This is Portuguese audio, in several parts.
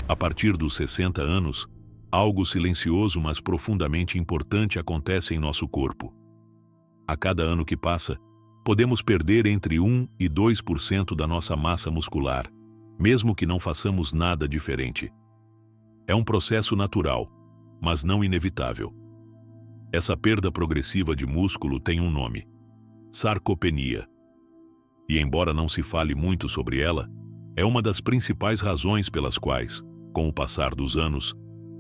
A partir dos 60 anos, algo silencioso mas profundamente importante acontece em nosso corpo. A cada ano que passa, podemos perder entre 1 e 2% da nossa massa muscular, mesmo que não façamos nada diferente. É um processo natural, mas não inevitável. Essa perda progressiva de músculo tem um nome: sarcopenia. E embora não se fale muito sobre ela, é uma das principais razões pelas quais, com o passar dos anos,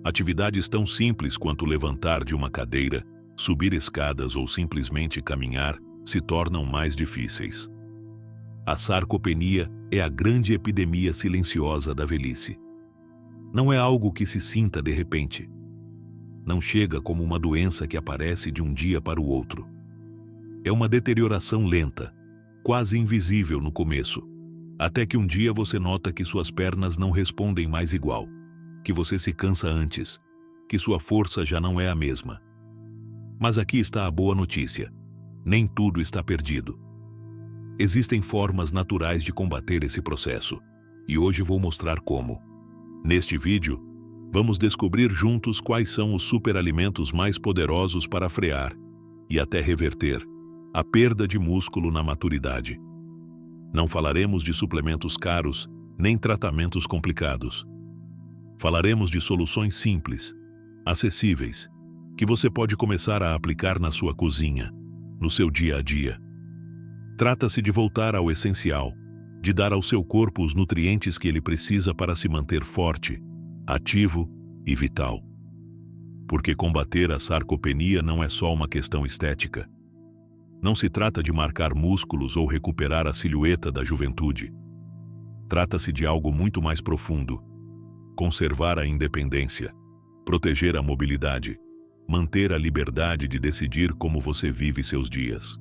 atividades tão simples quanto levantar de uma cadeira, subir escadas ou simplesmente caminhar se tornam mais difíceis. A sarcopenia é a grande epidemia silenciosa da velhice. Não é algo que se sinta de repente. Não chega como uma doença que aparece de um dia para o outro. É uma deterioração lenta, quase invisível no começo, até que um dia você nota que suas pernas não respondem mais igual, que você se cansa antes, que sua força já não é a mesma. Mas aqui está a boa notícia: nem tudo está perdido. Existem formas naturais de combater esse processo, e hoje vou mostrar como. Neste vídeo, vamos descobrir juntos quais são os superalimentos mais poderosos para frear e até reverter a perda de músculo na maturidade. Não falaremos de suplementos caros, nem tratamentos complicados. Falaremos de soluções simples, acessíveis, que você pode começar a aplicar na sua cozinha, no seu dia a dia. Trata-se de voltar ao essencial, de dar ao seu corpo os nutrientes que ele precisa para se manter forte, ativo e vital. Porque combater a sarcopenia não é só uma questão estética. Não se trata de marcar músculos ou recuperar a silhueta da juventude. Trata-se de algo muito mais profundo: conservar a independência, proteger a mobilidade, manter a liberdade de decidir como você vive seus dias.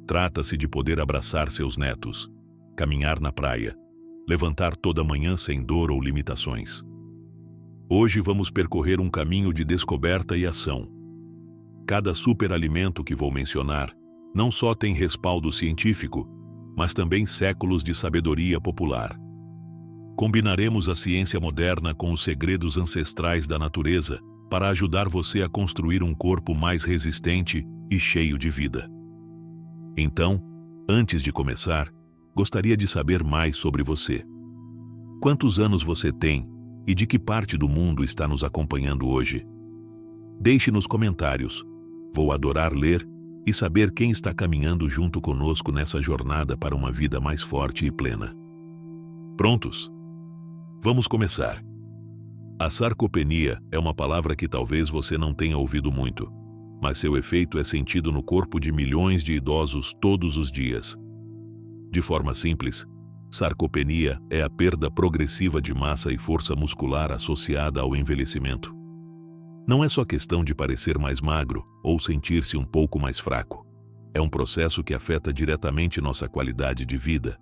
Trata-se de poder abraçar seus netos, caminhar na praia, levantar toda manhã sem dor ou limitações. Hoje vamos percorrer um caminho de descoberta e ação. Cada superalimento que vou mencionar não só tem respaldo científico, mas também séculos de sabedoria popular. Combinaremos a ciência moderna com os segredos ancestrais da natureza para ajudar você a construir um corpo mais resistente e cheio de vida. Então, antes de começar, gostaria de saber mais sobre você. Quantos anos você tem e de que parte do mundo está nos acompanhando hoje? Deixe nos comentários. Vou adorar ler e saber quem está caminhando junto conosco nessa jornada para uma vida mais forte e plena. Prontos? Vamos começar. A sarcopenia é uma palavra que talvez você não tenha ouvido muito, mas seu efeito é sentido no corpo de milhões de idosos todos os dias. De forma simples, sarcopenia é a perda progressiva de massa e força muscular associada ao envelhecimento. Não é só questão de parecer mais magro ou sentir-se um pouco mais fraco. É um processo que afeta diretamente nossa qualidade de vida,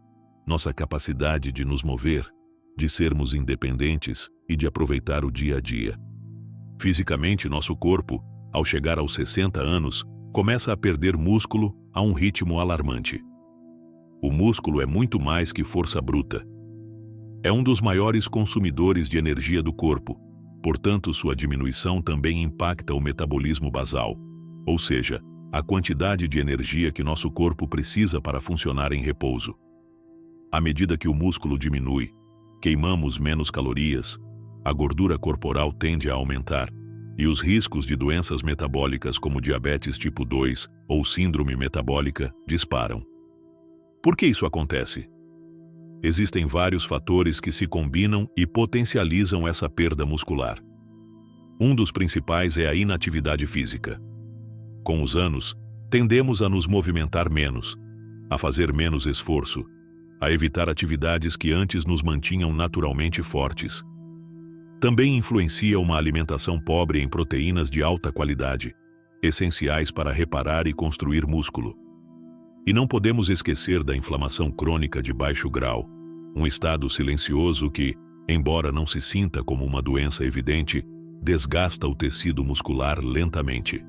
nossa capacidade de nos mover, de sermos independentes e de aproveitar o dia a dia. Fisicamente, nosso corpo, ao chegar aos 60 anos, começa a perder músculo a um ritmo alarmante. O músculo é muito mais que força bruta. É um dos maiores consumidores de energia do corpo, portanto, sua diminuição também impacta o metabolismo basal, ou seja, a quantidade de energia que nosso corpo precisa para funcionar em repouso. À medida que o músculo diminui, queimamos menos calorias, a gordura corporal tende a aumentar, e os riscos de doenças metabólicas como diabetes tipo 2 ou síndrome metabólica disparam. Por que isso acontece? Existem vários fatores que se combinam e potencializam essa perda muscular. Um dos principais é a inatividade física. Com os anos, tendemos a nos movimentar menos, a fazer menos esforço, a evitar atividades que antes nos mantinham naturalmente fortes. Também influencia uma alimentação pobre em proteínas de alta qualidade, essenciais para reparar e construir músculo. E não podemos esquecer da inflamação crônica de baixo grau, um estado silencioso que, embora não se sinta como uma doença evidente, desgasta o tecido muscular lentamente.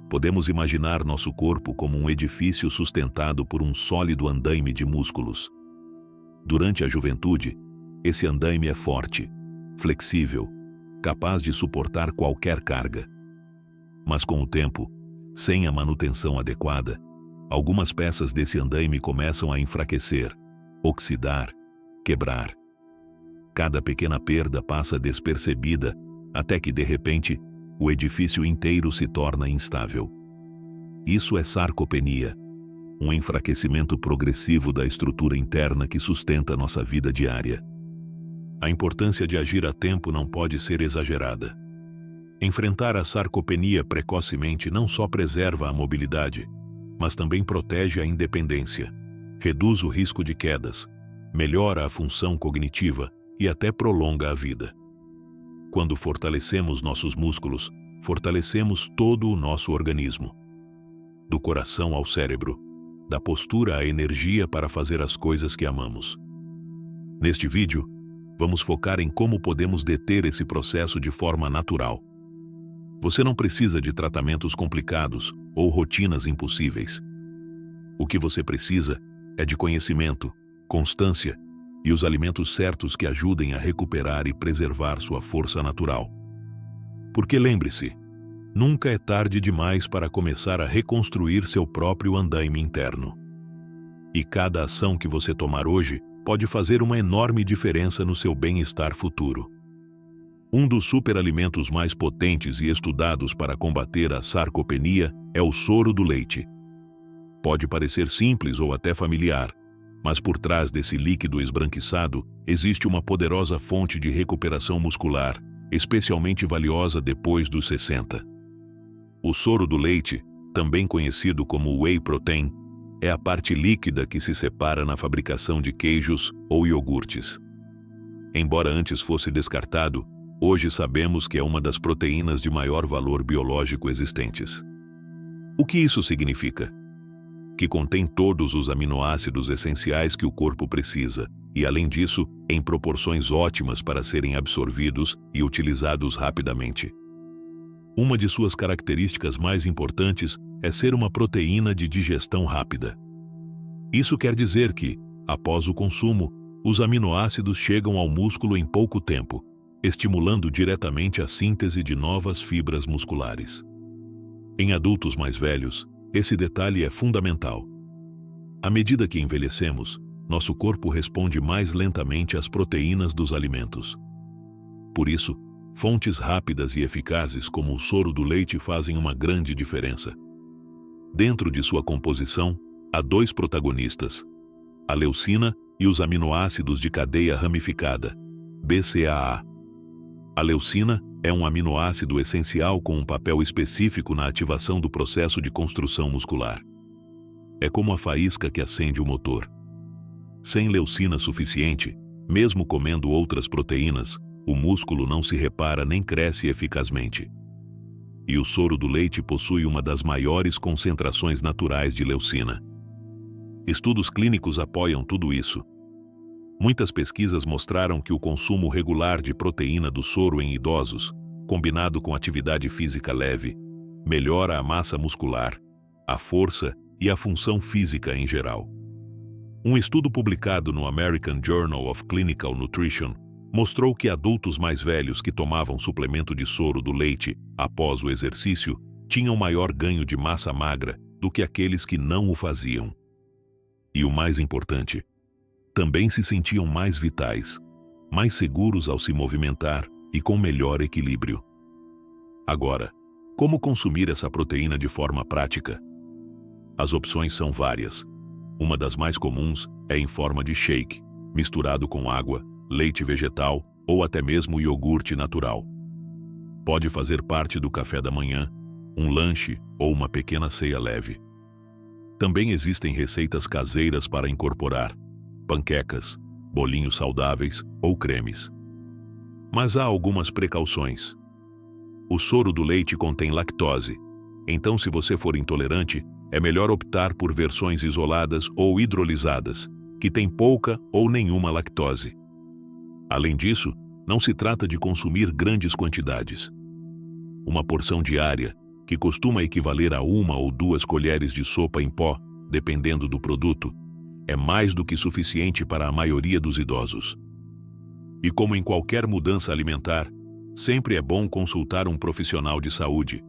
Podemos imaginar nosso corpo como um edifício sustentado por um sólido andaime de músculos. Durante a juventude, esse andaime é forte, flexível, capaz de suportar qualquer carga. Mas com o tempo, sem a manutenção adequada, algumas peças desse andaime começam a enfraquecer, oxidar, quebrar. Cada pequena perda passa despercebida, até que, de repente, o edifício inteiro se torna instável. Isso é sarcopenia, um enfraquecimento progressivo da estrutura interna que sustenta nossa vida diária. A importância de agir a tempo não pode ser exagerada. Enfrentar a sarcopenia precocemente não só preserva a mobilidade, mas também protege a independência, reduz o risco de quedas, melhora a função cognitiva e até prolonga a vida. Quando fortalecemos nossos músculos, fortalecemos todo o nosso organismo. Do coração ao cérebro, da postura à energia para fazer as coisas que amamos. Neste vídeo, vamos focar em como podemos deter esse processo de forma natural. Você não precisa de tratamentos complicados ou rotinas impossíveis. O que você precisa é de conhecimento, constância e os alimentos certos que ajudem a recuperar e preservar sua força natural. Porque lembre-se, nunca é tarde demais para começar a reconstruir seu próprio andaime interno. E cada ação que você tomar hoje pode fazer uma enorme diferença no seu bem-estar futuro. Um dos superalimentos mais potentes e estudados para combater a sarcopenia é o soro do leite. Pode parecer simples ou até familiar, mas por trás desse líquido esbranquiçado existe uma poderosa fonte de recuperação muscular, especialmente valiosa depois dos 60. O soro do leite, também conhecido como whey protein, é a parte líquida que se separa na fabricação de queijos ou iogurtes. Embora antes fosse descartado, hoje sabemos que é uma das proteínas de maior valor biológico existentes. O que isso significa? Que contém todos os aminoácidos essenciais que o corpo precisa e, além disso, em proporções ótimas para serem absorvidos e utilizados rapidamente. Uma de suas características mais importantes é ser uma proteína de digestão rápida. Isso quer dizer que, após o consumo, os aminoácidos chegam ao músculo em pouco tempo, estimulando diretamente a síntese de novas fibras musculares. Em adultos mais velhos, esse detalhe é fundamental. À medida que envelhecemos, nosso corpo responde mais lentamente às proteínas dos alimentos. Por isso, fontes rápidas e eficazes como o soro do leite fazem uma grande diferença. Dentro de sua composição, há dois protagonistas: a leucina e os aminoácidos de cadeia ramificada, BCAA. A leucina é um aminoácido essencial com um papel específico na ativação do processo de construção muscular. É como a faísca que acende o motor. Sem leucina suficiente, mesmo comendo outras proteínas, o músculo não se repara nem cresce eficazmente. E o soro do leite possui uma das maiores concentrações naturais de leucina. Estudos clínicos apoiam tudo isso. Muitas pesquisas mostraram que o consumo regular de proteína do soro em idosos, combinado com atividade física leve, melhora a massa muscular, a força e a função física em geral. Um estudo publicado no American Journal of Clinical Nutrition mostrou que adultos mais velhos que tomavam suplemento de soro do leite após o exercício tinham maior ganho de massa magra do que aqueles que não o faziam. E o mais importante, também se sentiam mais vitais, mais seguros ao se movimentar e com melhor equilíbrio. Agora, como consumir essa proteína de forma prática? As opções são várias. Uma das mais comuns é em forma de shake, misturado com água, leite vegetal ou até mesmo iogurte natural. Pode fazer parte do café da manhã, um lanche ou uma pequena ceia leve. Também existem receitas caseiras para incorporar: panquecas, bolinhos saudáveis ou cremes. Mas há algumas precauções. O soro do leite contém lactose, então se você for intolerante, é melhor optar por versões isoladas ou hidrolisadas, que têm pouca ou nenhuma lactose. Além disso, não se trata de consumir grandes quantidades. Uma porção diária, que costuma equivaler a 1 ou 2 colheres de sopa em pó, dependendo do produto, é mais do que suficiente para a maioria dos idosos. E como em qualquer mudança alimentar, sempre é bom consultar um profissional de saúde,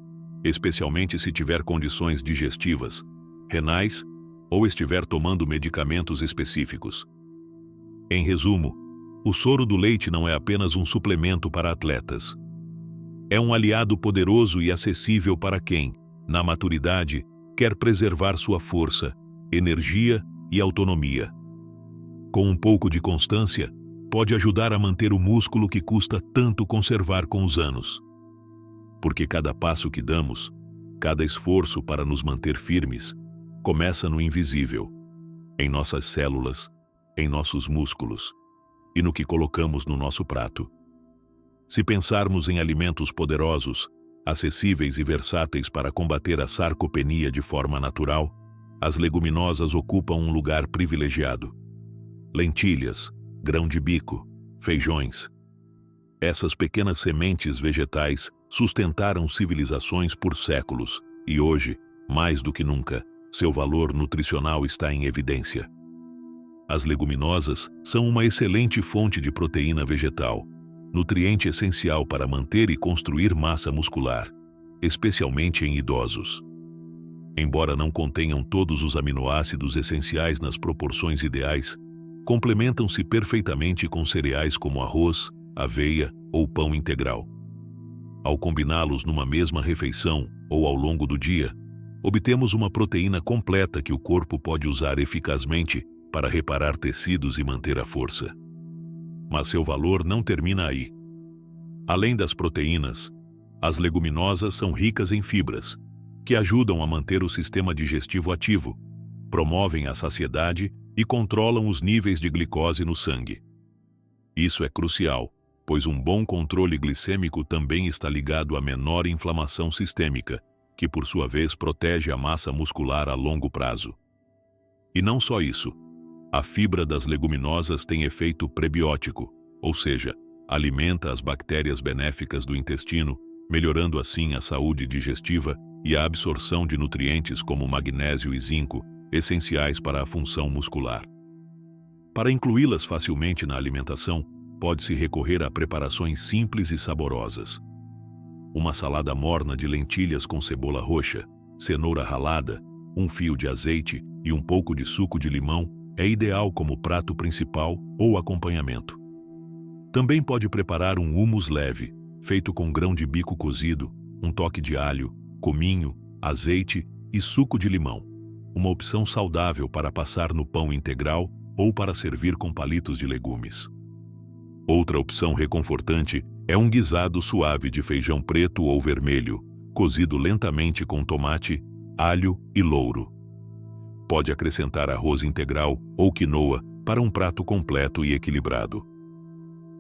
especialmente se tiver condições digestivas, renais ou estiver tomando medicamentos específicos. Em resumo, o soro do leite não é apenas um suplemento para atletas. É um aliado poderoso e acessível para quem, na maturidade, quer preservar sua força, energia e autonomia. Com um pouco de constância, pode ajudar a manter o músculo que custa tanto conservar com os anos. Porque cada passo que damos, cada esforço para nos manter firmes, começa no invisível, em nossas células, em nossos músculos e no que colocamos no nosso prato. Se pensarmos em alimentos poderosos, acessíveis e versáteis para combater a sarcopenia de forma natural, as leguminosas ocupam um lugar privilegiado. Lentilhas, grão de bico, feijões. Essas pequenas sementes vegetais sustentaram civilizações por séculos e hoje, mais do que nunca, seu valor nutricional está em evidência. As leguminosas são uma excelente fonte de proteína vegetal, nutriente essencial para manter e construir massa muscular, especialmente em idosos. Embora não contenham todos os aminoácidos essenciais nas proporções ideais, complementam-se perfeitamente com cereais como arroz, aveia ou pão integral. Ao combiná-los numa mesma refeição ou ao longo do dia, obtemos uma proteína completa que o corpo pode usar eficazmente para reparar tecidos e manter a força. Mas seu valor não termina aí. Além das proteínas, as leguminosas são ricas em fibras, que ajudam a manter o sistema digestivo ativo, promovem a saciedade e controlam os níveis de glicose no sangue. Isso é crucial, pois um bom controle glicêmico também está ligado à menor inflamação sistêmica, que por sua vez protege a massa muscular a longo prazo. E não só isso, a fibra das leguminosas tem efeito prebiótico, ou seja, alimenta as bactérias benéficas do intestino, melhorando assim a saúde digestiva e a absorção de nutrientes como magnésio e zinco, essenciais para a função muscular. Para incluí-las facilmente na alimentação, pode-se recorrer a preparações simples e saborosas. Uma salada morna de lentilhas com cebola roxa, cenoura ralada, um fio de azeite e um pouco de suco de limão é ideal como prato principal ou acompanhamento. Também pode preparar um hummus leve, feito com grão de bico cozido, um toque de alho, cominho, azeite e suco de limão. Uma opção saudável para passar no pão integral ou para servir com palitos de legumes. Outra opção reconfortante é um guisado suave de feijão preto ou vermelho, cozido lentamente com tomate, alho e louro. Pode acrescentar arroz integral ou quinoa para um prato completo e equilibrado.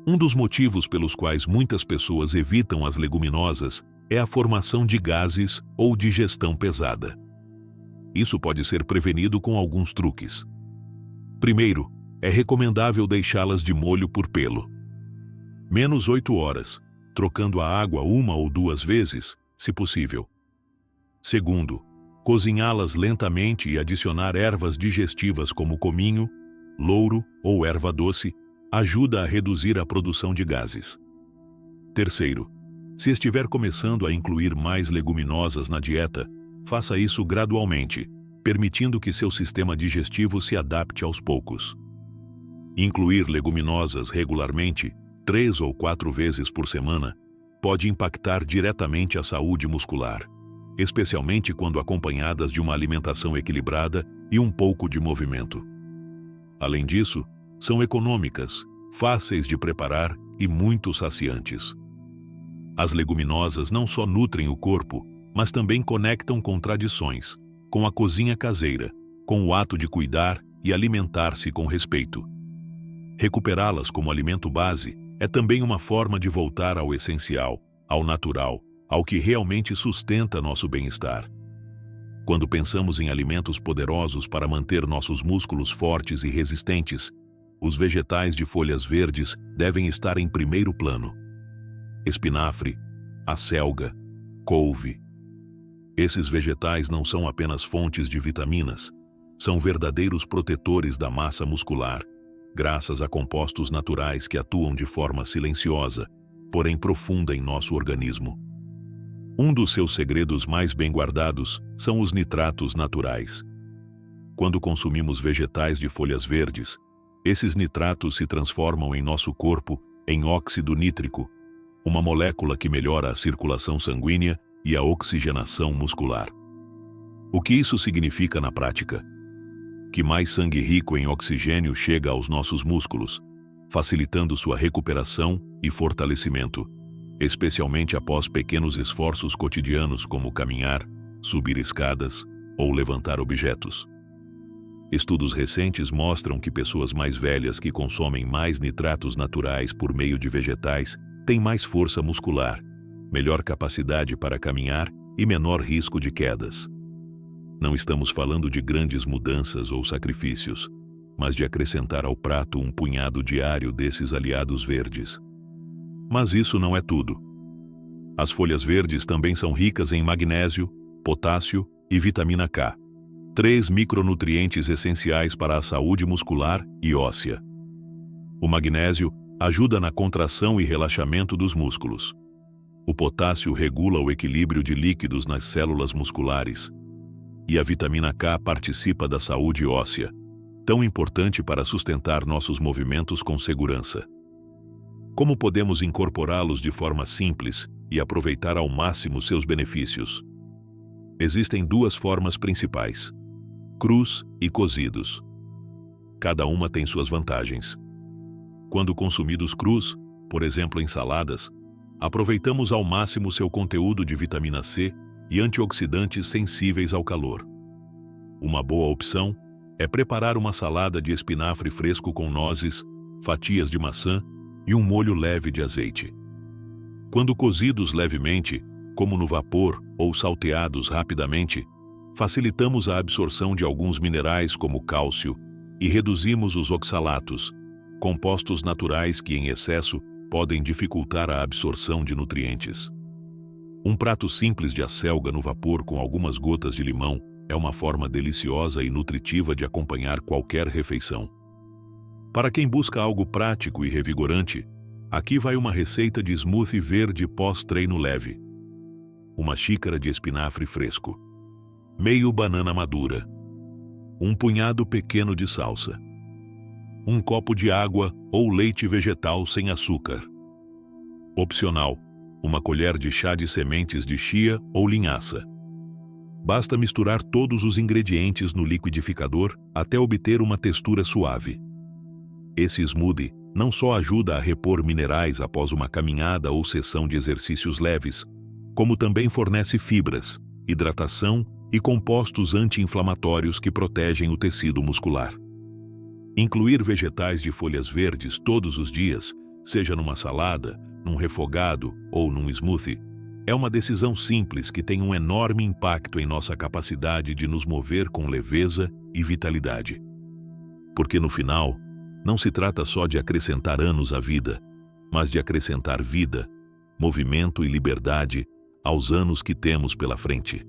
Um dos motivos pelos quais muitas pessoas evitam as leguminosas é a formação de gases ou digestão pesada. Isso pode ser prevenido com alguns truques. Primeiro, é recomendável deixá-las de molho por pelo. Menos 8 horas, trocando a água 1 ou 2 vezes, se possível. Segundo, cozinhá-las lentamente e adicionar ervas digestivas como cominho, louro ou erva doce ajuda a reduzir a produção de gases. Terceiro, se estiver começando a incluir mais leguminosas na dieta, faça isso gradualmente, permitindo que seu sistema digestivo se adapte aos poucos. Incluir leguminosas regularmente, 3 ou 4 vezes por semana, pode impactar diretamente a saúde muscular, especialmente quando acompanhadas de uma alimentação equilibrada e um pouco de movimento. Além disso, são econômicas, fáceis de preparar e muito saciantes. As leguminosas não só nutrem o corpo, mas também conectam com tradições, com a cozinha caseira, com o ato de cuidar e alimentar-se com respeito. Recuperá-las como alimento base é também uma forma de voltar ao essencial, ao natural, ao que realmente sustenta nosso bem-estar. Quando pensamos em alimentos poderosos para manter nossos músculos fortes e resistentes, os vegetais de folhas verdes devem estar em primeiro plano. Espinafre, acelga, couve. Esses vegetais não são apenas fontes de vitaminas, são verdadeiros protetores da massa muscular, graças a compostos naturais que atuam de forma silenciosa, porém profunda em nosso organismo. Um dos seus segredos mais bem guardados são os nitratos naturais. Quando consumimos vegetais de folhas verdes, esses nitratos se transformam em nosso corpo em óxido nítrico, uma molécula que melhora a circulação sanguínea e a oxigenação muscular. O que isso significa na prática? Que mais sangue rico em oxigênio chega aos nossos músculos, facilitando sua recuperação e fortalecimento, especialmente após pequenos esforços cotidianos como caminhar, subir escadas ou levantar objetos. Estudos recentes mostram que pessoas mais velhas que consomem mais nitratos naturais por meio de vegetais têm mais força muscular, melhor capacidade para caminhar e menor risco de quedas. Não estamos falando de grandes mudanças ou sacrifícios, mas de acrescentar ao prato um punhado diário desses aliados verdes. Mas isso não é tudo. As folhas verdes também são ricas em magnésio, potássio e vitamina K, 3 micronutrientes essenciais para a saúde muscular e óssea. O magnésio ajuda na contração e relaxamento dos músculos. O potássio regula o equilíbrio de líquidos nas células musculares. E a vitamina K participa da saúde óssea, tão importante para sustentar nossos movimentos com segurança. Como podemos incorporá-los de forma simples e aproveitar ao máximo seus benefícios? Existem duas formas principais: crus e cozidos. Cada uma tem suas vantagens. Quando consumidos crus, por exemplo em saladas, aproveitamos ao máximo seu conteúdo de vitamina C e antioxidantes sensíveis ao calor. Uma boa opção é preparar uma salada de espinafre fresco com nozes, fatias de maçã e um molho leve de azeite. Quando cozidos levemente, como no vapor ou salteados rapidamente, facilitamos a absorção de alguns minerais como cálcio e reduzimos os oxalatos, compostos naturais que em excesso podem dificultar a absorção de nutrientes. Um prato simples de acelga no vapor com algumas gotas de limão é uma forma deliciosa e nutritiva de acompanhar qualquer refeição. Para quem busca algo prático e revigorante, aqui vai uma receita de smoothie verde pós-treino leve. Uma xícara de espinafre fresco, meio banana madura, um punhado pequeno de salsa, um copo de água ou leite vegetal sem açúcar. Opcional: uma colher de chá de sementes de chia ou linhaça. Basta misturar todos os ingredientes no liquidificador até obter uma textura suave. Esse smoothie não só ajuda a repor minerais após uma caminhada ou sessão de exercícios leves, como também fornece fibras, hidratação e compostos anti-inflamatórios que protegem o tecido muscular. Incluir vegetais de folhas verdes todos os dias, seja numa salada, num refogado ou num smoothie, é uma decisão simples que tem um enorme impacto em nossa capacidade de nos mover com leveza e vitalidade. Porque no final, não se trata só de acrescentar anos à vida, mas de acrescentar vida, movimento e liberdade aos anos que temos pela frente.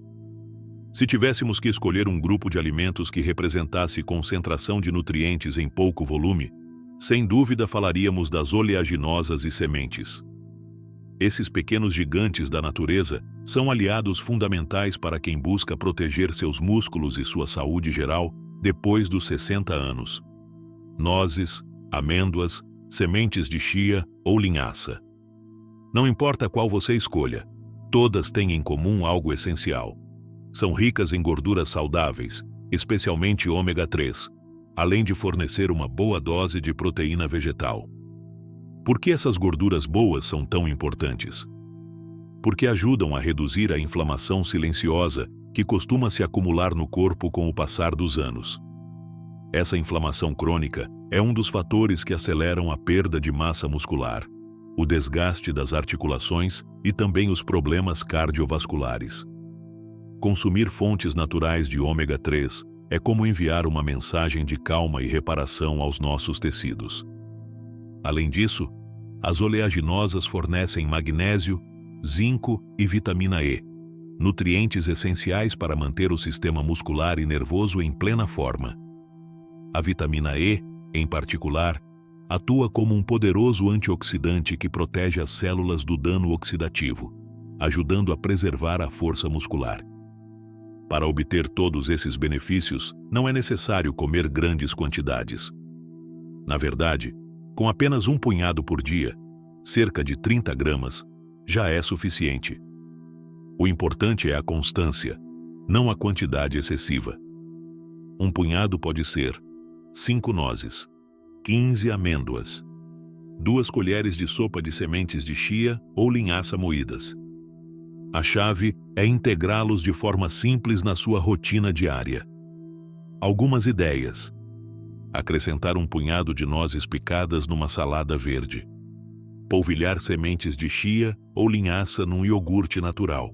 Se tivéssemos que escolher um grupo de alimentos que representasse concentração de nutrientes em pouco volume, sem dúvida falaríamos das oleaginosas e sementes. Esses pequenos gigantes da natureza são aliados fundamentais para quem busca proteger seus músculos e sua saúde geral depois dos 60 anos. Nozes, amêndoas, sementes de chia ou linhaça. Não importa qual você escolha, todas têm em comum algo essencial. São ricas em gorduras saudáveis, especialmente ômega 3, além de fornecer uma boa dose de proteína vegetal. Por que essas gorduras boas são tão importantes? Porque ajudam a reduzir a inflamação silenciosa que costuma se acumular no corpo com o passar dos anos. Essa inflamação crônica é um dos fatores que aceleram a perda de massa muscular, o desgaste das articulações e também os problemas cardiovasculares. Consumir fontes naturais de ômega 3 é como enviar uma mensagem de calma e reparação aos nossos tecidos. Além disso, as oleaginosas fornecem magnésio, zinco e vitamina E, nutrientes essenciais para manter o sistema muscular e nervoso em plena forma. A vitamina E em particular, atua como um poderoso antioxidante que protege as células do dano oxidativo, ajudando a preservar a força muscular. Para obter todos esses benefícios, não é necessário comer grandes quantidades. Na verdade, com apenas um punhado por dia, cerca de 30 gramas, já é suficiente. O importante é a constância, não a quantidade excessiva. Um punhado pode ser 5 nozes, 15 amêndoas, 2 colheres de sopa de sementes de chia ou linhaça moídas. A chave é integrá-los de forma simples na sua rotina diária. Algumas ideias: acrescentar um punhado de nozes picadas numa salada verde. Polvilhar sementes de chia ou linhaça num iogurte natural.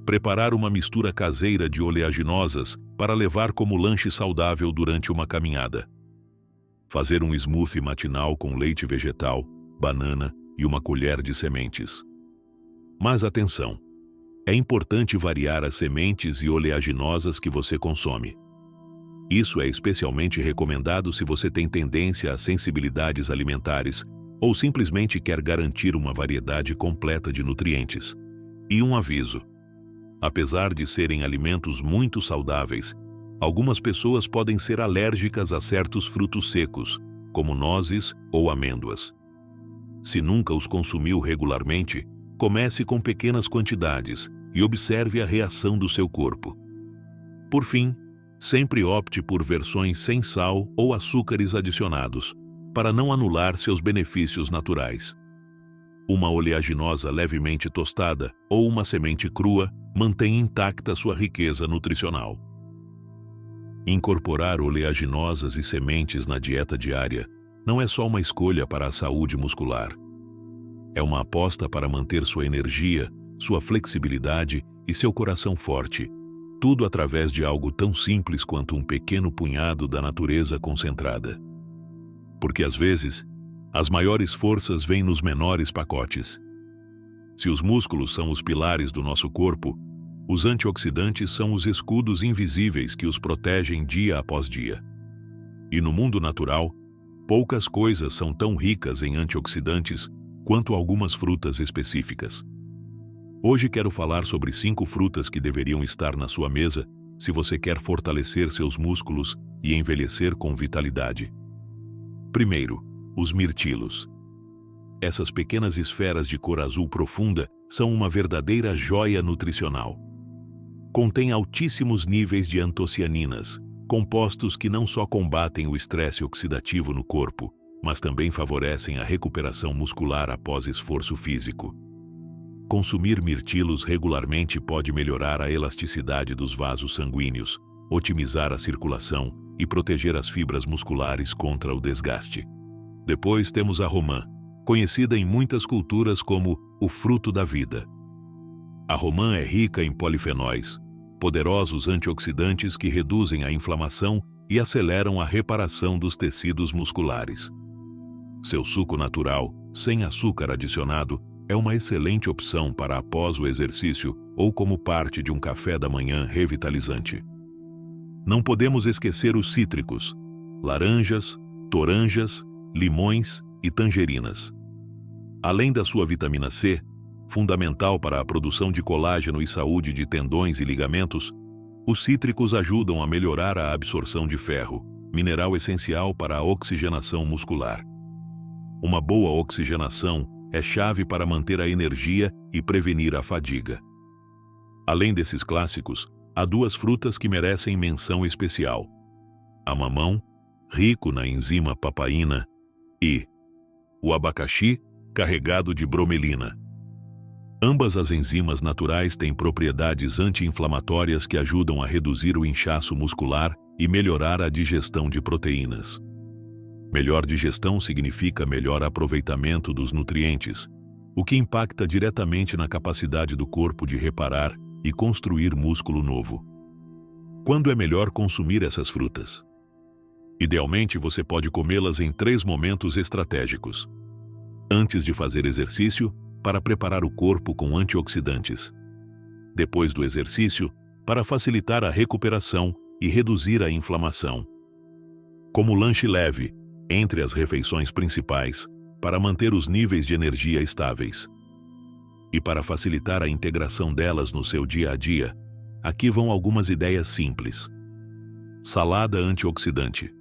Preparar uma mistura caseira de oleaginosas para levar como lanche saudável durante uma caminhada. Fazer um smoothie matinal com leite vegetal, banana e uma colher de sementes. Mas atenção! É importante variar as sementes e oleaginosas que você consome. Isso é especialmente recomendado se você tem tendência a sensibilidades alimentares ou simplesmente quer garantir uma variedade completa de nutrientes. E um aviso: apesar de serem alimentos muito saudáveis, algumas pessoas podem ser alérgicas a certos frutos secos, como nozes ou amêndoas. Se nunca os consumiu regularmente, comece com pequenas quantidades e observe a reação do seu corpo. Por fim, sempre opte por versões sem sal ou açúcares adicionados, para não anular seus benefícios naturais. Uma oleaginosa levemente tostada ou uma semente crua mantém intacta sua riqueza nutricional. Incorporar oleaginosas e sementes na dieta diária não é só uma escolha para a saúde muscular. É uma aposta para manter sua energia, sua flexibilidade e seu coração forte, tudo através de algo tão simples quanto um pequeno punhado da natureza concentrada. Porque às vezes, as maiores forças vêm nos menores pacotes. Se os músculos são os pilares do nosso corpo, os antioxidantes são os escudos invisíveis que os protegem dia após dia. E no mundo natural, poucas coisas são tão ricas em antioxidantes quanto algumas frutas específicas. Hoje quero falar sobre 5 frutas que deveriam estar na sua mesa se você quer fortalecer seus músculos e envelhecer com vitalidade. Primeiro, os mirtilos. Essas pequenas esferas de cor azul profunda são uma verdadeira joia nutricional. Contém altíssimos níveis de antocianinas, compostos que não só combatem o estresse oxidativo no corpo, mas também favorecem a recuperação muscular após esforço físico. Consumir mirtilos regularmente pode melhorar a elasticidade dos vasos sanguíneos, otimizar a circulação e proteger as fibras musculares contra o desgaste. Depois temos a romã, conhecida em muitas culturas como o fruto da vida. A romã é rica em polifenóis, poderosos antioxidantes que reduzem a inflamação e aceleram a reparação dos tecidos musculares. Seu suco natural, sem açúcar adicionado, é uma excelente opção para após o exercício ou como parte de um café da manhã revitalizante. Não podemos esquecer os cítricos, laranjas, toranjas, limões e tangerinas. Além da sua vitamina C, fundamental para a produção de colágeno e saúde de tendões e ligamentos, os cítricos ajudam a melhorar a absorção de ferro, mineral essencial para a oxigenação muscular. Uma boa oxigenação é chave para manter a energia e prevenir a fadiga. Além desses clássicos, há 2 frutas que merecem menção especial: a mamão, rico na enzima papaína, e o abacaxi, carregado de bromelina. Ambas as enzimas naturais têm propriedades anti-inflamatórias que ajudam a reduzir o inchaço muscular e melhorar a digestão de proteínas. Melhor digestão significa melhor aproveitamento dos nutrientes, o que impacta diretamente na capacidade do corpo de reparar e construir músculo novo. Quando é melhor consumir essas frutas? Idealmente, você pode comê-las em 3 momentos estratégicos: antes de fazer exercício, para preparar o corpo com antioxidantes; depois do exercício, para facilitar a recuperação e reduzir a inflamação; como lanche leve, entre as refeições principais, para manter os níveis de energia estáveis. E para facilitar a integração delas no seu dia a dia, aqui vão algumas ideias simples. Salada antioxidante.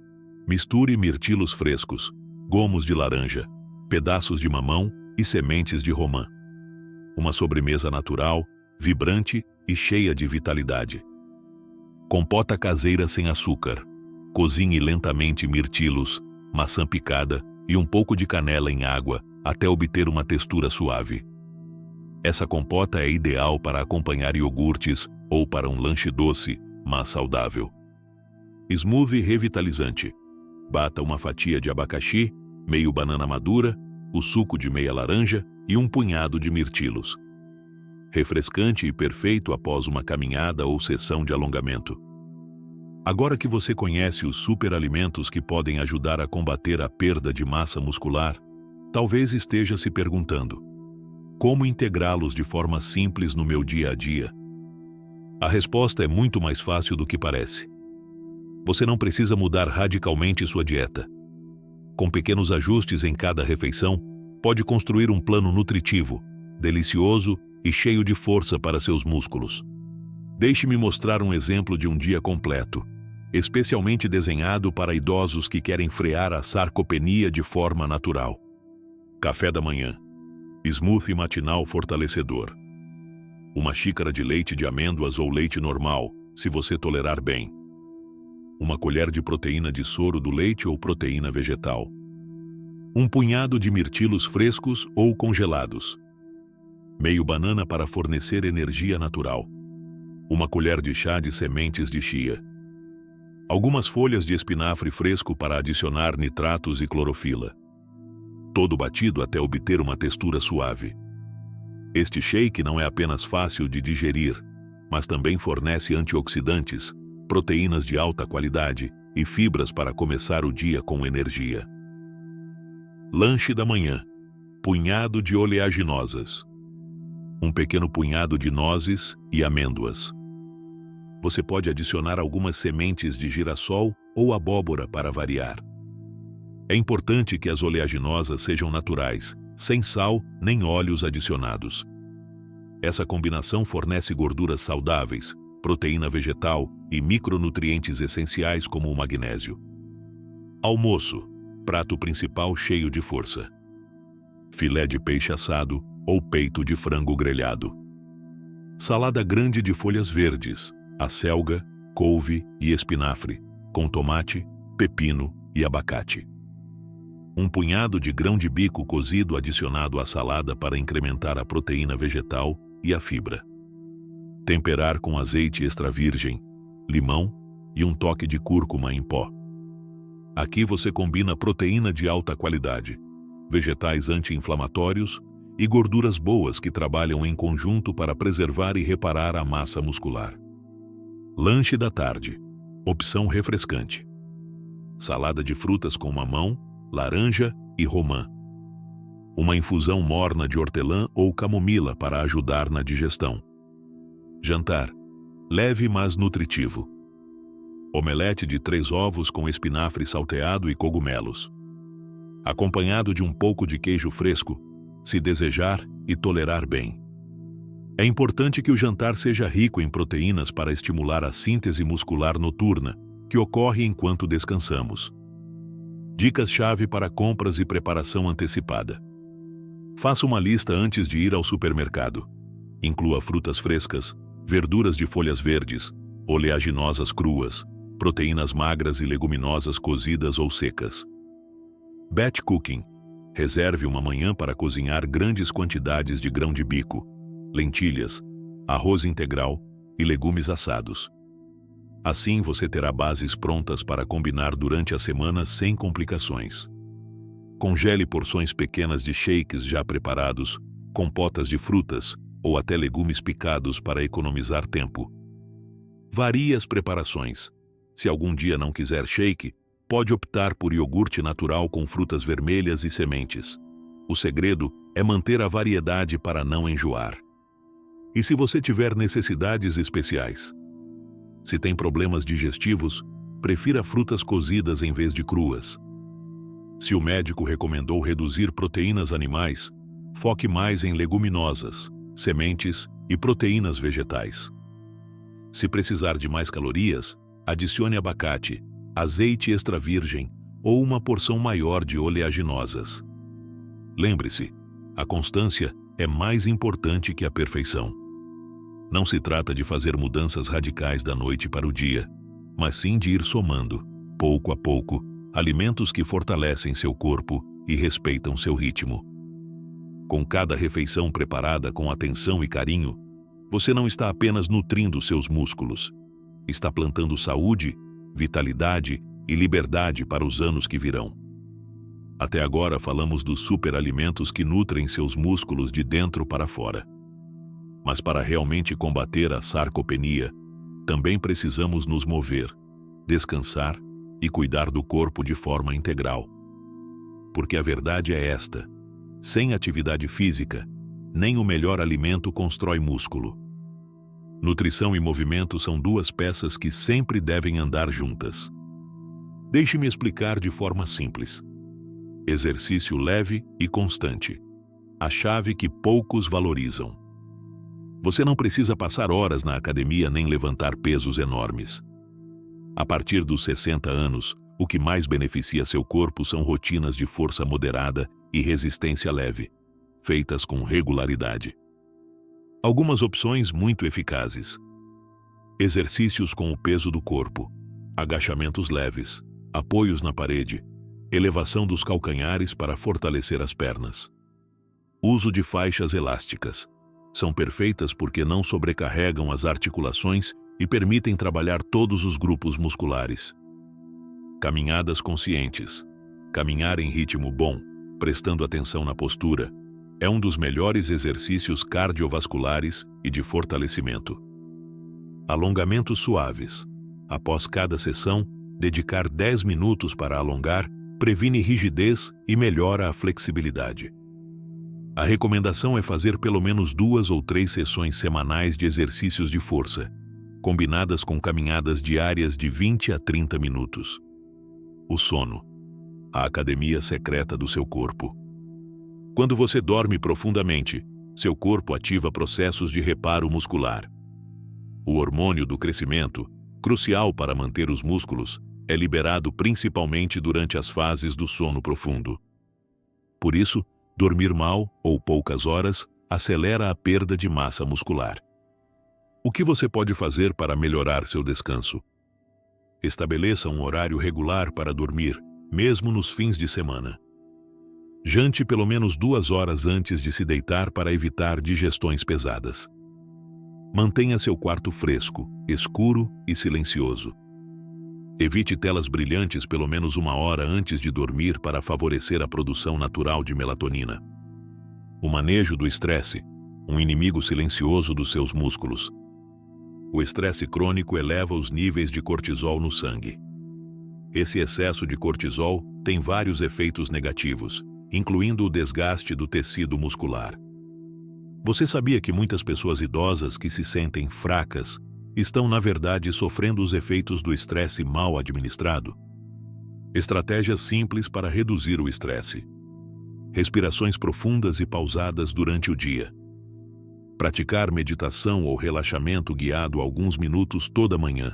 Misture mirtilos frescos, gomos de laranja, pedaços de mamão e sementes de romã. Uma sobremesa natural, vibrante e cheia de vitalidade. Compota caseira sem açúcar. Cozinhe lentamente mirtilos, maçã picada e um pouco de canela em água até obter uma textura suave. Essa compota é ideal para acompanhar iogurtes ou para um lanche doce, mas saudável. Smoothie revitalizante. Bata uma fatia de abacaxi, meio banana madura, o suco de meia laranja e um punhado de mirtilos. Refrescante e perfeito após uma caminhada ou sessão de alongamento. Agora que você conhece os superalimentos que podem ajudar a combater a perda de massa muscular, talvez esteja se perguntando: como integrá-los de forma simples no meu dia a dia? A resposta é muito mais fácil do que parece. Você não precisa mudar radicalmente sua dieta. Com pequenos ajustes em cada refeição, pode construir um plano nutritivo, delicioso e cheio de força para seus músculos. Deixe-me mostrar um exemplo de um dia completo, especialmente desenhado para idosos que querem frear a sarcopenia de forma natural. Café da manhã. Smoothie matinal fortalecedor. Uma xícara de leite de amêndoas ou leite normal, se você tolerar bem. Uma colher de proteína de soro do leite ou proteína vegetal. Um punhado de mirtilos frescos ou congelados. Meio banana para fornecer energia natural. Uma colher de chá de sementes de chia. Algumas folhas de espinafre fresco para adicionar nitratos e clorofila. Todo batido até obter uma textura suave. Este shake não é apenas fácil de digerir, mas também fornece antioxidantes, proteínas de alta qualidade e fibras para começar o dia com energia. Lanche da manhã. Punhado de oleaginosas. Um pequeno punhado de nozes e amêndoas. Você pode adicionar algumas sementes de girassol ou abóbora para variar. É importante que as oleaginosas sejam naturais, sem sal nem óleos adicionados. Essa combinação fornece gorduras saudáveis, proteína vegetal e micronutrientes essenciais como o magnésio. Almoço. Prato principal cheio de força. Filé de peixe assado ou peito de frango grelhado. Salada grande de folhas verdes, acelga, couve e espinafre, com tomate, pepino e abacate. Um punhado de grão de bico cozido adicionado à salada para incrementar a proteína vegetal e a fibra. Temperar com azeite extra virgem, limão e um toque de cúrcuma em pó. Aqui você combina proteína de alta qualidade, vegetais anti-inflamatórios e gorduras boas que trabalham em conjunto para preservar e reparar a massa muscular. Lanche da tarde. Opção refrescante. Salada de frutas com mamão, laranja e romã. Uma infusão morna de hortelã ou camomila para ajudar na digestão. Jantar. Leve mas nutritivo. Omelete de 3 ovos com espinafre salteado e cogumelos. Acompanhado de um pouco de queijo fresco, se desejar e tolerar bem. É importante que o jantar seja rico em proteínas para estimular a síntese muscular noturna, que ocorre enquanto descansamos. Dicas-chave para compras e preparação antecipada. Faça uma lista antes de ir ao supermercado. Inclua frutas frescas, verduras de folhas verdes, oleaginosas cruas, proteínas magras e leguminosas cozidas ou secas. Batch cooking. Reserve uma manhã para cozinhar grandes quantidades de grão de bico, lentilhas, arroz integral e legumes assados. Assim você terá bases prontas para combinar durante a semana sem complicações. Congele porções pequenas de shakes já preparados, compotas de frutas ou até legumes picados para economizar tempo. Varie as preparações. Se algum dia não quiser shake, pode optar por iogurte natural com frutas vermelhas e sementes. O segredo é manter a variedade para não enjoar. E se você tiver necessidades especiais? Se tem problemas digestivos, prefira frutas cozidas em vez de cruas. Se o médico recomendou reduzir proteínas animais, foque mais em leguminosas, sementes e proteínas vegetais. Se precisar de mais calorias, adicione abacate, azeite extra virgem ou uma porção maior de oleaginosas. Lembre-se, a constância é mais importante que a perfeição. Não se trata de fazer mudanças radicais da noite para o dia, mas sim de ir somando, pouco a pouco, alimentos que fortalecem seu corpo e respeitam seu ritmo. Com cada refeição preparada com atenção e carinho, você não está apenas nutrindo seus músculos, está plantando saúde, vitalidade e liberdade para os anos que virão. Até agora falamos dos superalimentos que nutrem seus músculos de dentro para fora. Mas para realmente combater a sarcopenia, também precisamos nos mover, descansar e cuidar do corpo de forma integral. Porque a verdade é esta: sem atividade física, nem o melhor alimento constrói músculo. Nutrição e movimento são duas peças que sempre devem andar juntas. Deixe-me explicar de forma simples. Exercício leve e constante. A chave que poucos valorizam. Você não precisa passar horas na academia nem levantar pesos enormes. A partir dos 60 anos, o que mais beneficia seu corpo são rotinas de força moderada e resistência leve, feitas com regularidade. Algumas opções muito eficazes. Exercícios com o peso do corpo, agachamentos leves, apoios na parede, elevação dos calcanhares para fortalecer as pernas. Uso de faixas elásticas. São perfeitas porque não sobrecarregam as articulações e permitem trabalhar todos os grupos musculares. Caminhadas conscientes. Caminhar em ritmo bom, prestando atenção na postura, é um dos melhores exercícios cardiovasculares e de fortalecimento. Alongamentos suaves. Após cada sessão, dedicar 10 minutos para alongar previne rigidez e melhora a flexibilidade. A recomendação é fazer pelo menos 2 ou 3 sessões semanais de exercícios de força, combinadas com caminhadas diárias de 20 a 30 minutos. O sono. A academia secreta do seu corpo. Quando você dorme profundamente, seu corpo ativa processos de reparo muscular. O hormônio do crescimento, crucial para manter os músculos, é liberado principalmente durante as fases do sono profundo. Por isso, dormir mal ou poucas horas acelera a perda de massa muscular. O que você pode fazer para melhorar seu descanso? Estabeleça um horário regular para dormir, mesmo nos fins de semana. Jante pelo menos 2 horas antes de se deitar para evitar digestões pesadas. Mantenha seu quarto fresco, escuro e silencioso. Evite telas brilhantes pelo menos 1 hora antes de dormir para favorecer a produção natural de melatonina. O manejo do estresse, um inimigo silencioso dos seus músculos. O estresse crônico eleva os níveis de cortisol no sangue. Esse excesso de cortisol tem vários efeitos negativos, incluindo o desgaste do tecido muscular. Você sabia que muitas pessoas idosas que se sentem fracas estão, na verdade, sofrendo os efeitos do estresse mal administrado? Estratégias simples para reduzir o estresse. Respirações profundas e pausadas durante o dia. Praticar meditação ou relaxamento guiado alguns minutos toda manhã.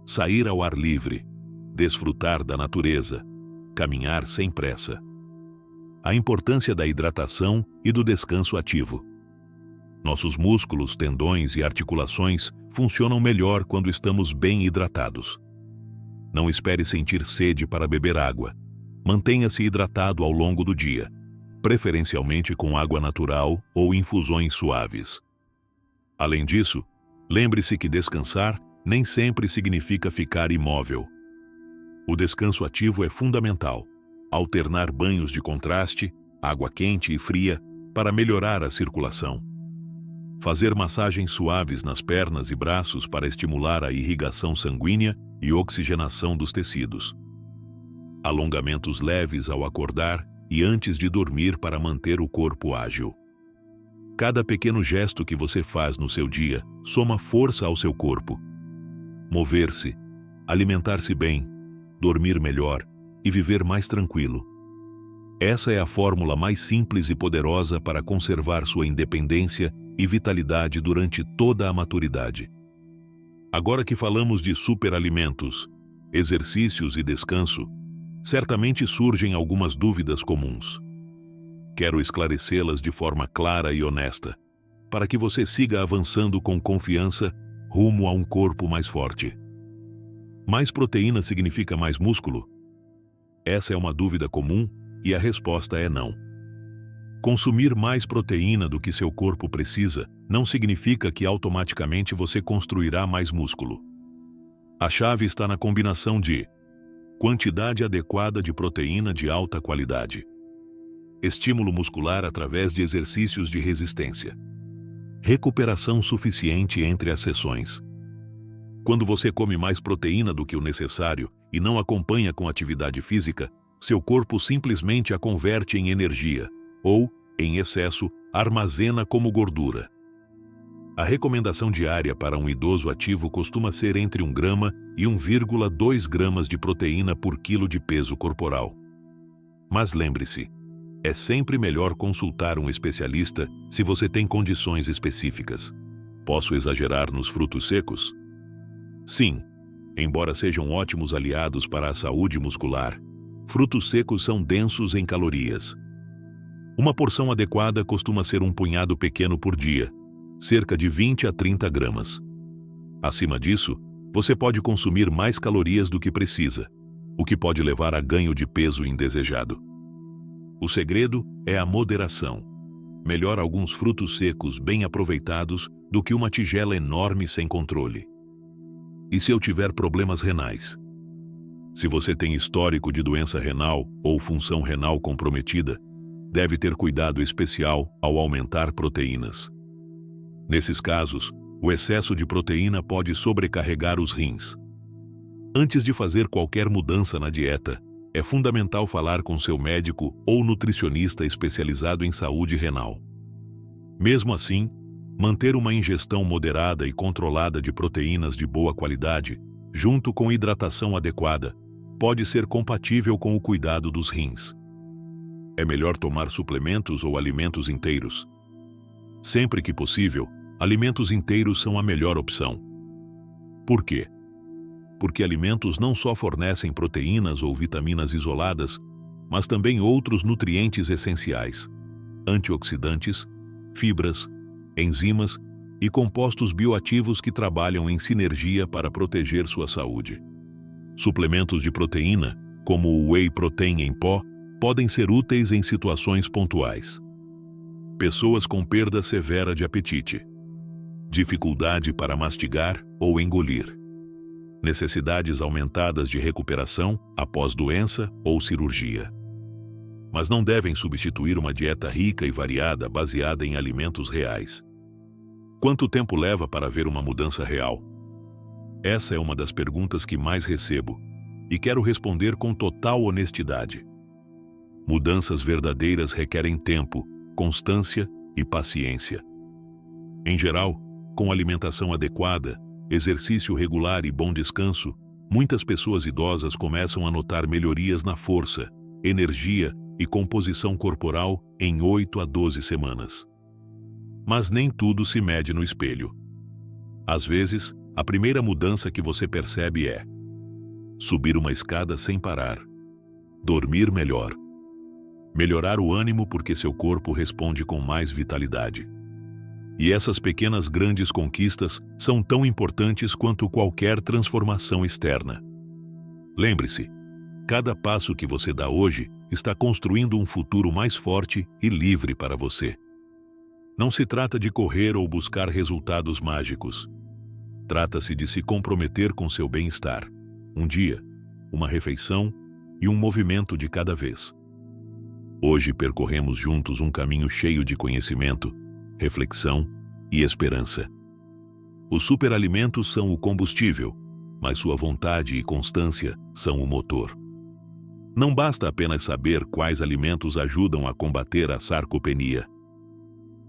Sair ao ar livre. Desfrutar da natureza. Caminhar sem pressa. A importância da hidratação e do descanso ativo. Nossos músculos, tendões e articulações funcionam melhor quando estamos bem hidratados. Não espere sentir sede para beber água. Mantenha-se hidratado ao longo do dia, preferencialmente com água natural ou infusões suaves. Além disso, lembre-se que descansar nem sempre significa ficar imóvel. O descanso ativo é fundamental. Alternar banhos de contraste, água quente e fria, para melhorar a circulação. Fazer massagens suaves nas pernas e braços para estimular a irrigação sanguínea e oxigenação dos tecidos. Alongamentos leves ao acordar e antes de dormir para manter o corpo ágil. Cada pequeno gesto que você faz no seu dia soma força ao seu corpo. Mover-se, alimentar-se bem, dormir melhor e viver mais tranquilo. Essa é a fórmula mais simples e poderosa para conservar sua independência e vitalidade durante toda a maturidade. Agora que falamos de superalimentos, exercícios e descanso, certamente surgem algumas dúvidas comuns. Quero esclarecê-las de forma clara e honesta, para que você siga avançando com confiança rumo a um corpo mais forte. Mais proteína significa mais músculo? Essa é uma dúvida comum e a resposta é não. Consumir mais proteína do que seu corpo precisa não significa que automaticamente você construirá mais músculo. A chave está na combinação de quantidade adequada de proteína de alta qualidade, estímulo muscular através de exercícios de resistência, recuperação suficiente entre as sessões. Quando você come mais proteína do que o necessário e não acompanha com atividade física, seu corpo simplesmente a converte em energia, ou, em excesso, armazena como gordura. A recomendação diária para um idoso ativo costuma ser entre 1 grama e 1,2 gramas de proteína por quilo de peso corporal. Mas lembre-se, é sempre melhor consultar um especialista se você tem condições específicas. Posso exagerar nos frutos secos? Sim, embora sejam ótimos aliados para a saúde muscular, frutos secos são densos em calorias. Uma porção adequada costuma ser um punhado pequeno por dia, cerca de 20 a 30 gramas. Acima disso, você pode consumir mais calorias do que precisa, o que pode levar a ganho de peso indesejado. O segredo é a moderação. Melhor alguns frutos secos bem aproveitados do que uma tigela enorme sem controle. E se eu tiver problemas renais? Se você tem histórico de doença renal ou função renal comprometida, deve ter cuidado especial ao aumentar proteínas. Nesses casos, o excesso de proteína pode sobrecarregar os rins. Antes de fazer qualquer mudança na dieta, é fundamental falar com seu médico ou nutricionista especializado em saúde renal. Mesmo assim, manter uma ingestão moderada e controlada de proteínas de boa qualidade, junto com hidratação adequada, pode ser compatível com o cuidado dos rins. É melhor tomar suplementos ou alimentos inteiros. Sempre que possível, alimentos inteiros são a melhor opção. Por quê? Porque alimentos não só fornecem proteínas ou vitaminas isoladas, mas também outros nutrientes essenciais, antioxidantes, fibras, enzimas e compostos bioativos que trabalham em sinergia para proteger sua saúde. Suplementos de proteína, como o whey protein em pó, podem ser úteis em situações pontuais. Pessoas com perda severa de apetite, dificuldade para mastigar ou engolir, necessidades aumentadas de recuperação após doença ou cirurgia. Mas não devem substituir uma dieta rica e variada baseada em alimentos reais. Quanto tempo leva para ver uma mudança real? Essa é uma das perguntas que mais recebo, e quero responder com total honestidade. Mudanças verdadeiras requerem tempo, constância e paciência. Em geral, com alimentação adequada, exercício regular e bom descanso, muitas pessoas idosas começam a notar melhorias na força, energia e composição corporal em 8 a 12 semanas. Mas nem tudo se mede no espelho. Às vezes, a primeira mudança que você percebe é subir uma escada sem parar, dormir melhor, melhorar o ânimo porque seu corpo responde com mais vitalidade. E essas pequenas grandes conquistas são tão importantes quanto qualquer transformação externa. Lembre-se, cada passo que você dá hoje está construindo um futuro mais forte e livre para você. Não se trata de correr ou buscar resultados mágicos. Trata-se de se comprometer com seu bem-estar. Um dia, uma refeição e um movimento de cada vez. Hoje percorremos juntos um caminho cheio de conhecimento, reflexão e esperança. Os superalimentos são o combustível, mas sua vontade e constância são o motor. Não basta apenas saber quais alimentos ajudam a combater a sarcopenia.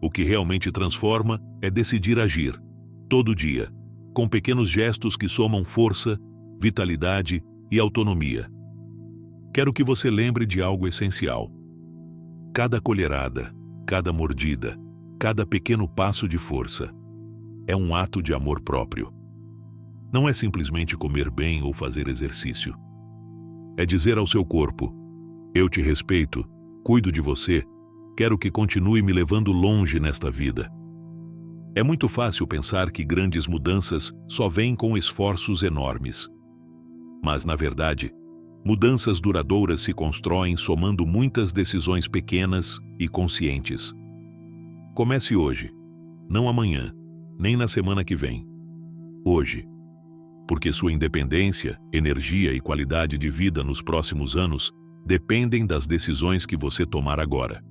O que realmente transforma é decidir agir, todo dia, com pequenos gestos que somam força, vitalidade e autonomia. Quero que você lembre de algo essencial. Cada colherada, cada mordida, cada pequeno passo de força é um ato de amor próprio. Não é simplesmente comer bem ou fazer exercício. É dizer ao seu corpo: eu te respeito, cuido de você, quero que continue me levando longe nesta vida. É muito fácil pensar que grandes mudanças só vêm com esforços enormes. Mas, na verdade, mudanças duradouras se constroem somando muitas decisões pequenas e conscientes. Comece hoje, não amanhã, nem na semana que vem. Hoje. Porque sua independência, energia e qualidade de vida nos próximos anos dependem das decisões que você tomar agora.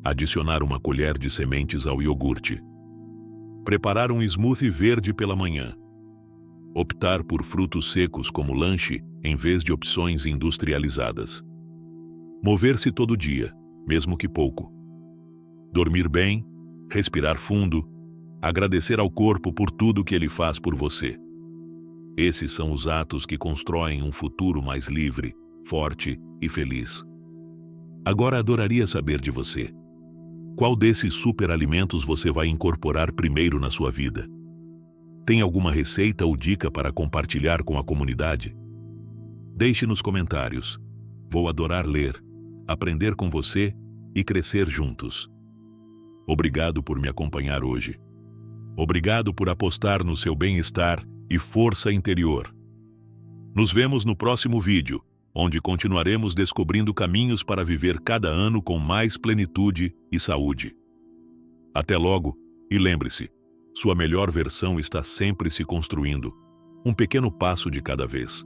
Adicionar uma colher de sementes ao iogurte. Preparar um smoothie verde pela manhã. Optar por frutos secos como lanche em vez de opções industrializadas. Mover-se todo dia, mesmo que pouco. Dormir bem, respirar fundo, agradecer ao corpo por tudo que ele faz por você. Esses são os atos que constroem um futuro mais livre, forte e feliz. Agora adoraria saber de você. Qual desses superalimentos você vai incorporar primeiro na sua vida? Tem alguma receita ou dica para compartilhar com a comunidade? Deixe nos comentários. Vou adorar ler, aprender com você e crescer juntos. Obrigado por me acompanhar hoje. Obrigado por apostar no seu bem-estar e força interior. Nos vemos no próximo vídeo, onde continuaremos descobrindo caminhos para viver cada ano com mais plenitude e saúde. Até logo, e lembre-se, sua melhor versão está sempre se construindo, um pequeno passo de cada vez.